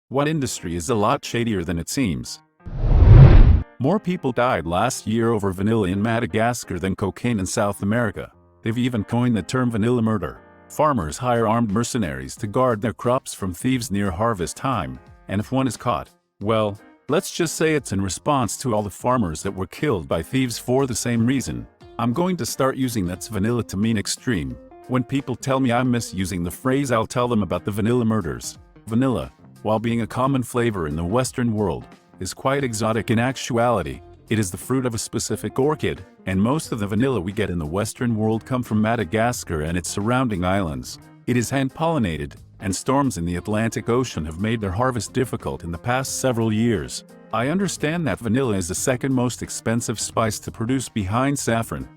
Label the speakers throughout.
Speaker 1: What industry is a lot shadier than it seems? More people died last year over vanilla in Madagascar than cocaine in South America. They've even coined the term vanilla murder. Farmers hire armed mercenaries to guard their crops from thieves near harvest time, and if one is caught, well, let's just say it's in response to all the farmers that were killed by thieves for the same reason. I'm going to start using that's vanilla to mean extreme. When people tell me I'm misusing the phrase, I'll tell them about the vanilla murders. Vanilla, while being a common flavor in the Western world, is quite exotic in actuality. It is the fruit of a specific orchid, and most of the vanilla we get in the Western world come from Madagascar and its surrounding islands. It is hand-pollinated, and storms in the Atlantic Ocean have made their harvest difficult in the past several years. I understand that vanilla is the second most expensive spice to produce behind saffron.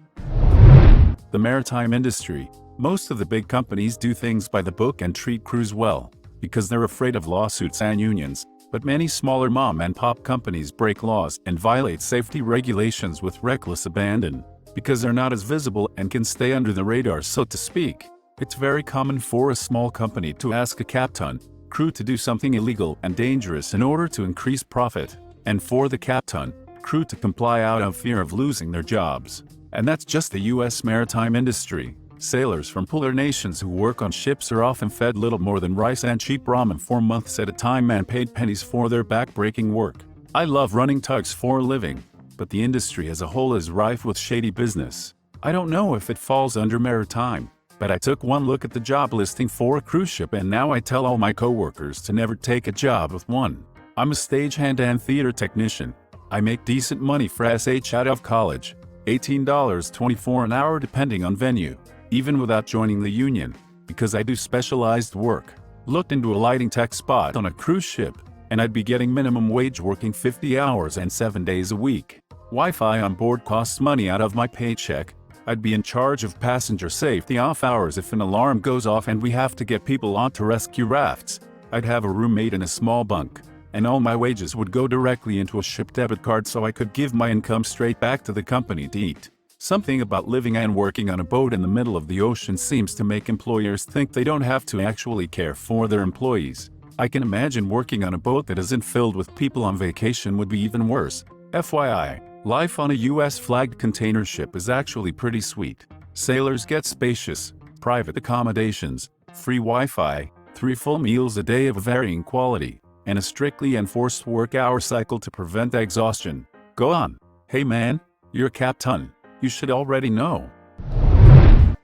Speaker 1: The maritime industry. Most of the big companies do things by the book and treat crews well, because they're afraid of lawsuits and unions. But many smaller mom-and-pop companies break laws and violate safety regulations with reckless abandon, because they're not as visible and can stay under the radar, so to speak. It's very common for a small company to ask a captain, crew to do something illegal and dangerous in order to increase profit, and for the captain, crew to comply out of fear of losing their jobs. And that's just the US maritime industry. Sailors from polar nations who work on ships are often fed little more than rice and cheap ramen for months at a time and paid pennies for their back-breaking work. I love running tugs for a living, but the industry as a whole is rife with shady business. I don't know if it falls under maritime, but I took one look at the job listing for a cruise ship and now I tell all my coworkers to never take a job with one. I'm a stagehand and theater technician. I make decent money for SH out of college, $18.24 an hour depending on venue. Even without joining the union, because I do specialized work. Looked into a lighting tech spot on a cruise ship, and I'd be getting minimum wage working 50 hours and 7 days a week. Wi-Fi on board costs money out of my paycheck. I'd be in charge of passenger safety off hours if an alarm goes off and we have to get people onto rescue rafts. I'd have a roommate in a small bunk, and all my wages would go directly into a ship debit card so I could give my income straight back to the company to eat. Something about living and working on a boat in the middle of the ocean seems to make employers think they don't have to actually care for their employees. I can imagine working on a boat that isn't filled with people on vacation would be even worse. FYI, life on a US-flagged container ship is actually pretty sweet. Sailors get spacious, private accommodations, free Wi-Fi, 3 full meals a day of varying quality, and a strictly enforced work-hour cycle to prevent exhaustion. Go on. Hey man, you're a captain. You should already know.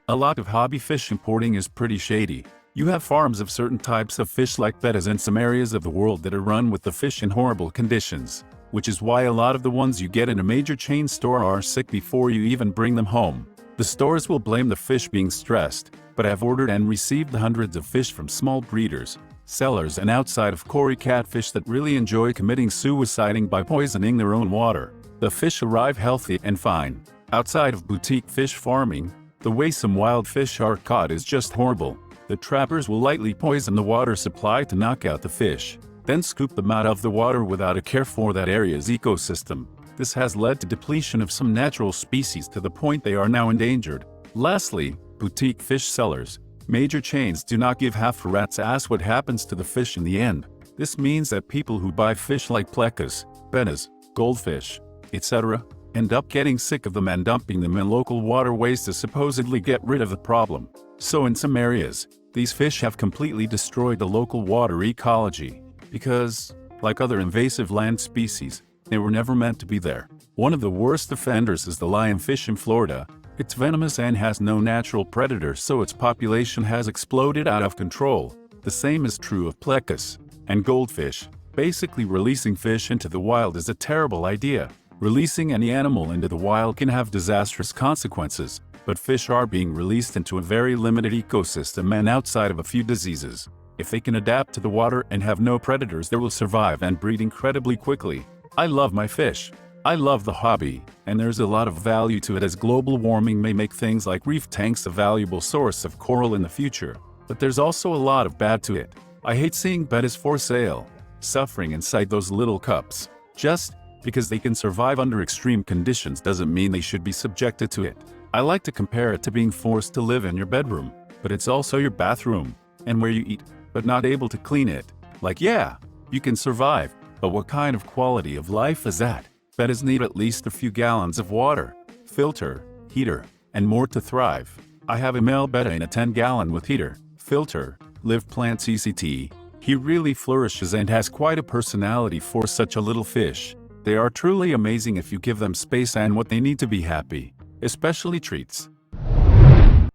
Speaker 1: A lot of hobby fish importing is pretty shady. You have farms of certain types of fish like bettas in some areas of the world that are run with the fish in horrible conditions, which is why a lot of the ones you get in a major chain store are sick before you even bring them home. The stores will blame the fish being stressed, but I've ordered and received hundreds of fish from small breeders, sellers and outside of Cory catfish that really enjoy committing suiciding by poisoning their own water. The fish arrive healthy and fine. Outside of boutique fish farming, the way some wild fish are caught is just horrible. The trappers will lightly poison the water supply to knock out the fish, then scoop them out of the water without a care for that area's ecosystem. This has led to depletion of some natural species to the point they are now endangered. Lastly, boutique fish sellers. Major chains do not give half a rat's ass what happens to the fish in the end. This means that people who buy fish like plecas, bettas, goldfish, etc., end up getting sick of them and dumping them in local waterways to supposedly get rid of the problem. So in some areas, these fish have completely destroyed the local water ecology, because, like other invasive land species, they were never meant to be there. One of the worst offenders is the lionfish in Florida. It's venomous and has no natural predator, so its population has exploded out of control. The same is true of plecas and goldfish. Basically, releasing fish into the wild is a terrible idea. Releasing any animal into the wild can have disastrous consequences, but fish are being released into a very limited ecosystem and outside of a few diseases. If they can adapt to the water and have no predators, they will survive and breed incredibly quickly. I love my fish. I love the hobby, and there's a lot of value to it, as global warming may make things like reef tanks a valuable source of coral in the future. But there's also a lot of bad to it. I hate seeing bettas for sale, suffering inside those little cups. Just because they can survive under extreme conditions doesn't mean they should be subjected to it. I like to compare it to being forced to live in your bedroom, but it's also your bathroom, and where you eat, but not able to clean it. Like, yeah, You can survive, but what kind of quality of life is that? Betas need at least a few gallons of water, filter, heater, and more to thrive. I have a male beta in a 10-gallon with heater, filter, live plant CCT. He really flourishes and has quite a personality for such a little fish. They are truly amazing if you give them space and what they need to be happy, especially treats.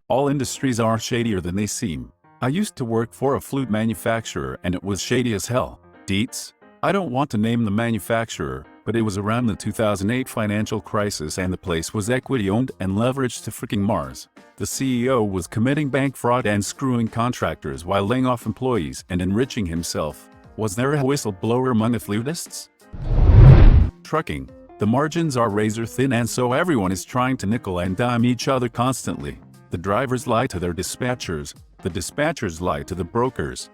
Speaker 1: All industries are shadier than they seem. I used to work for a flute manufacturer and it was shady as hell. Deets? I don't want to name the manufacturer, but it was around the 2008 financial crisis and the place was equity-owned and leveraged to freaking Mars. The CEO was committing bank fraud and screwing contractors while laying off employees and enriching himself. Was there a whistleblower among the flutists? Trucking. The margins are razor thin and so everyone is trying to nickel and dime each other constantly. The drivers lie to their dispatchers, the dispatchers lie to the brokers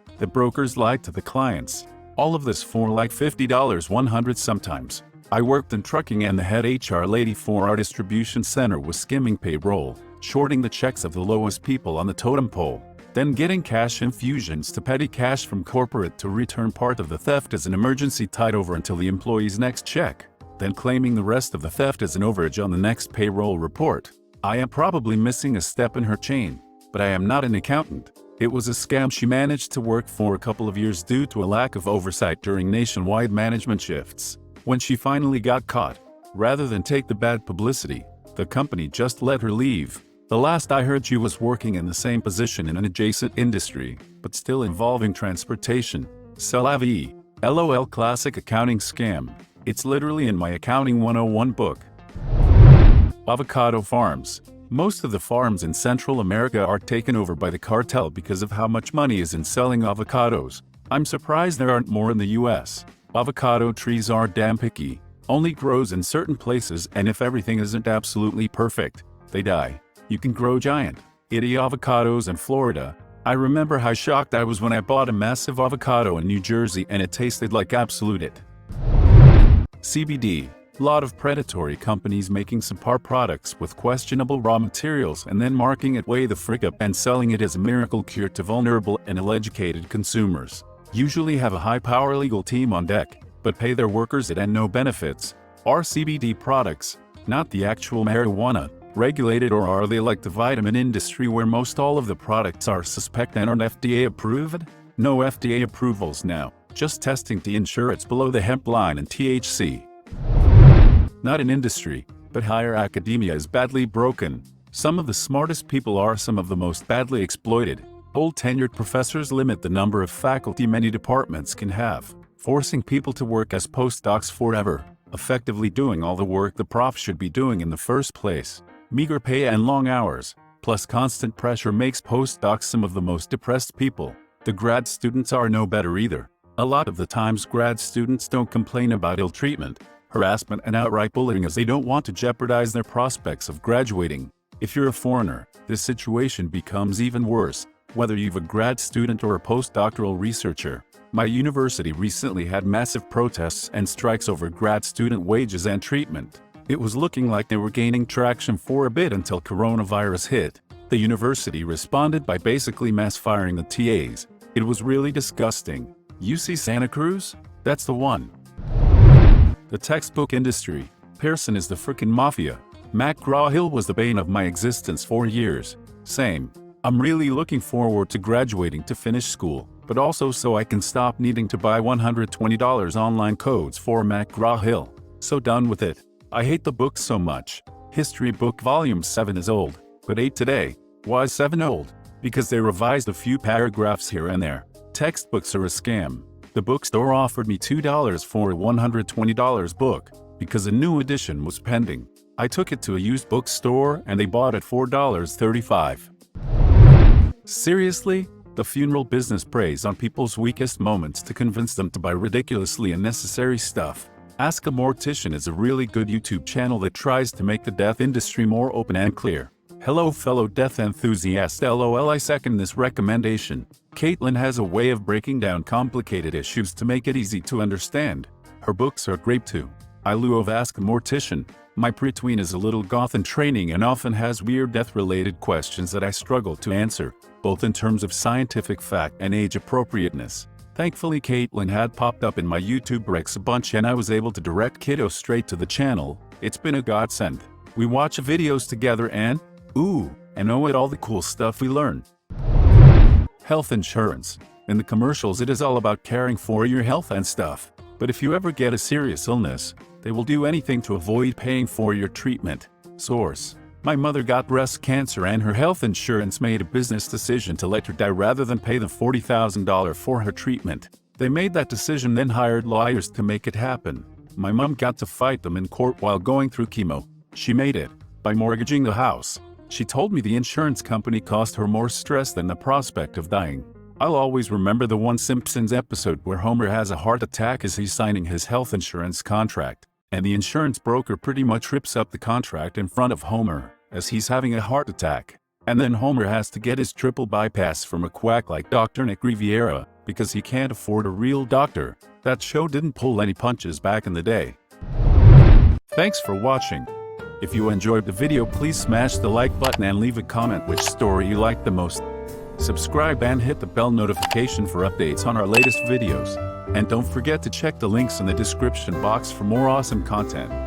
Speaker 1: lie to the clients. All of this for like $50, $100 sometimes. I worked in trucking and the head HR lady for our distribution center was skimming payroll, shorting the checks of the lowest people on the totem pole, then getting cash infusions to petty cash from corporate to return part of the theft as an emergency tied over until the employee's next check, then claiming the rest of the theft as an overage on the next payroll report. I am probably missing a step in her chain, but I am not an accountant. It was a scam she managed to work for a couple of years due to a lack of oversight during nationwide management shifts. When she finally got caught, rather than take the bad publicity, the company just let her leave. The last I heard she was working in the same position in an adjacent industry, but still involving transportation. C'est la vie. LOL classic accounting scam. It's literally in my Accounting 101 book. Avocado farms. Most of the farms in Central America are taken over by the cartel because of how much money is in selling avocados. I'm surprised there aren't more in the US. Avocado trees are damn picky, only grows in certain places and if everything isn't absolutely perfect, they die. You can grow giant, itty avocados in Florida. I remember how shocked I was when I bought a massive avocado in New Jersey and it tasted like absolute it. CBD. Lot of predatory companies making subpar products with questionable raw materials and then marking it way the frick up and selling it as a miracle cure to vulnerable and ill-educated consumers. Usually have a high-power legal team on deck, but pay their workers it and no benefits. Are CBD products, not the actual marijuana, regulated or are they like the vitamin industry where most all of the products are suspect and aren't FDA approved? No FDA approvals now, just testing to ensure it's below the hemp line and THC. Not an industry, but higher academia is badly broken. Some of the smartest people are some of the most badly exploited. Old tenured professors limit the number of faculty many departments can have, forcing people to work as postdocs forever, effectively doing all the work the prof should be doing in the first place. Meager pay and long hours, plus constant pressure makes postdocs some of the most depressed people. The grad students are no better either. A lot of the times grad students don't complain about ill treatment, harassment and outright bullying as they don't want to jeopardize their prospects of graduating. If you're a foreigner, this situation becomes even worse, whether you're a grad student or a postdoctoral researcher. My university recently had massive protests and strikes over grad student wages and treatment. It was looking like they were gaining traction for a bit until coronavirus hit. The university responded by basically mass firing the TAs. It was really disgusting. UC Santa Cruz? That's the one. The textbook industry. Pearson is the frickin' mafia. McGraw-Hill was the bane of my existence for years. Same. I'm really looking forward to graduating to finish school, but also so I can stop needing to buy $120 online codes for McGraw-Hill. So done with it. I hate the book so much. History book volume 7 is old, but 8 today. Why is 7 old? Because they revised a few paragraphs here and there. Textbooks are a scam. The bookstore offered me $2 for a $120 book, because a new edition was pending. I took it to a used bookstore and they bought it $4.35. Seriously? The funeral business preys on people's weakest moments to convince them to buy ridiculously unnecessary stuff. AskAMortician is a really good YouTube channel that tries to make the death industry more open and clear. Hello fellow death enthusiasts, LOL, I second this recommendation. Caitlin has a way of breaking down complicated issues to make it easy to understand. Her books are great too. I love AskAMortician. My pretween is a little goth in training and often has weird death-related questions that I struggle to answer, both in terms of scientific fact and age appropriateness. Thankfully Caitlin had popped up in my YouTube Recs a bunch and I was able to direct kiddo straight to the channel. It's been a godsend. We watch videos together and know all the cool stuff we learn. Health insurance. In the commercials it is all about caring for your health and stuff. But if you ever get a serious illness, they will do anything to avoid paying for your treatment. Source: my mother got breast cancer and her health insurance made a business decision to let her die rather than pay the $40,000 for her treatment. They made that decision then hired lawyers to make it happen. My mom got to fight them in court while going through chemo. She made it by mortgaging the house. She told me the insurance company cost her more stress than the prospect of dying. I'll always remember the one Simpsons episode where Homer has a heart attack as he's signing his health insurance contract, and the insurance broker pretty much rips up the contract in front of Homer as he's having a heart attack. And then Homer has to get his triple bypass from a quack like Dr. Nick Riviera because he can't afford a real doctor. That show didn't pull any punches back in the day. Thanks for watching. If you enjoyed the video, please smash the like button and leave a comment which story you liked the most. Subscribe and hit the bell notification for updates on our latest videos. And don't forget to check the links in the description box for more awesome content.